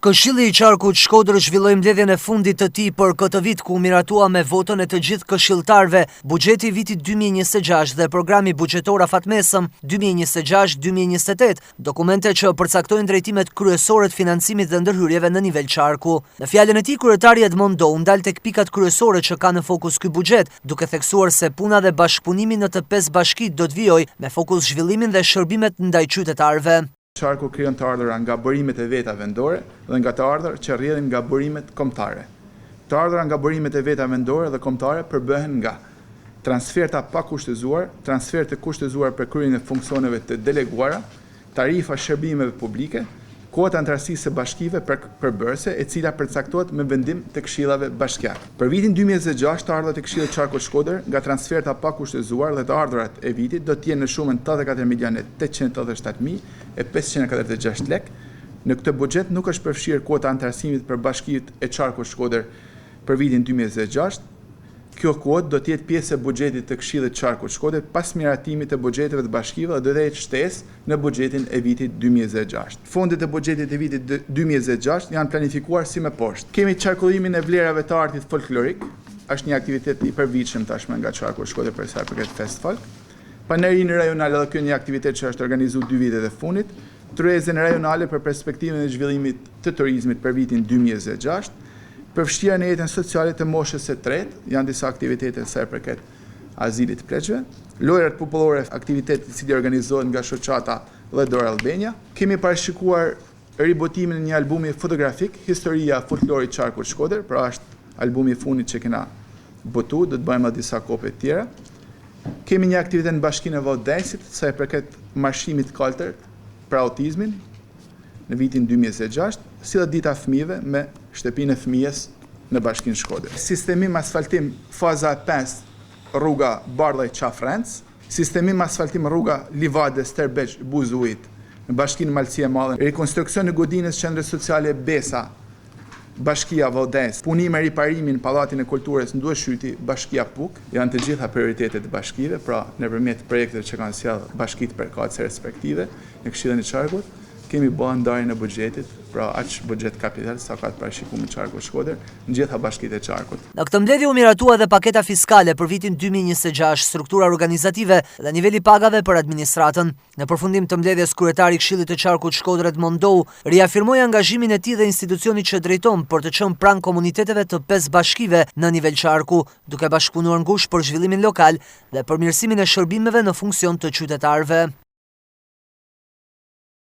Këshilli i Qarkut Shkodër zhvilloi mbledhjen e fundit të tij për këtë vit, ku miratua me votën e të gjithë këshilltarëve buxheti i vitit 2026 dhe programi buxhetor afatmesëm 2026-2028, dokumente që përcaktojnë drejtimet kryesore të financimit dhe ndërhyrjeve në nivel qarku. Në fjalën e tij, kryetari Edmond Dou ndal tek pikat kryesore që ka në fokus ky buxhet, duke theksuar se puna dhe bashkëpunimi në të pesë bashkitë do të vijojë me fokus zhvillimin dhe shërbimet ndaj qytetarëve. Qarku krijon të ardhura nga burimet e veta vendore dhe nga të ardhurat që rrjedhin nga burimet kombëtare. Të ardhurat nga burimet e veta vendore dhe kombëtare përbëhen nga transferta pa kushtëzuar, transferte kushtëzuar për kryen e funksioneve të deleguara, tarifa shërbimeve publike, kuota antarësisë së bashkive përbërëse, e cila përcaktohet me vendim të këshillave bashkiake. Për vitin 2026, të ardhurat e Këshillit Qarkut Shkodër nga transferta pa kushtëzuar dhe të ardhurat e vitit do të jenë në shumën 84.887.546 lek. Në këtë buxhet nuk është përfshirë kuota antarësimit për bashkitë e Qarkut Shkodër për vitin 2026. Kjo kuotë do të jetë pjesë e buxhetit të Këshillit Qarkut Shkodër pas miratimit të buxheteve të bashkive dhe do të jetë shtesë në buxhetin e vitit 2026. Fondet e buxhetit e vitit 2026 janë planifikuar si me poshtë. Kemi qarkullimin e vlerave të artit folklorik, është një aktivitet i përvitshëm tashmë nga Qarku Shkodër për sa i përket fest folk. Panerinë rajonale, dhe kjo një aktivitet që është organizuar 2 vitet e fundit, tryezën rajonale për perspektivën e zhvillimit të turizmit për vitin 2026. Përfshira në jetën sociale të moshës së tretë, janë disa aktivitete sa i përket azilit të pleqve, lojrat popullore, aktivitet i cili organizohet nga shoqata dhe Dora Albania. Kemi parashikuar ribotimin e një albumi fotografik, Historia folklorit Qarkut Shkodër, pra është albumi i fundit që kena botu, do të bëjmë disa kopje të tjera. Kemi një aktivitet në Bashkinë e Vallëdajsit, sa i përket marshimit kaltër për autizmin në vitin 2026, si dhe dita fëmijëve me shtëpinë e fëmijës në Bashkinë Shkodër. Sistemim asfaltim faza 5 rruga Bardhaj Qafrenc, sistemim asfaltim rruga Livade Sterbeq Buzujit në Bashkinë Malësia e Madhe, rekonstruksion e godinës qendrës sociale Besa, Bashkia Vallëdajs, punim e riparimin Pallatin e Kulturës në Dueshyti, Bashkia Puk, janë të gjitha prioritetet e bashkive, pra nëpërmjet projekteve që kanë sjellë bashkitë përkatëse respektive në Këshillin e Qarkut, kemi bërë ndarjen e buxhetit, pra aq buxhet kapital sa ka të parashikuar Qarku Shkodër në gjitha bashkitë e Qarkut. Në këtë mbledhje u miratua dhe paketa fiskale për vitin 2026, struktura organizative dhe niveli pagave për administratën. Në përfundim të mbledhjes, kryetari i Këshillit të Qarkut Shkodër Edmond Dou riafirmoi angazhimin e tij dhe institucionit që drejton për të qenë pranë komuniteteve të pesë bashkive në nivel qarku, duke bashkëpunuar ngushtë për zhvillimin lokal dhe përmirësimin e shërbimeve në funksion të qytetarëve.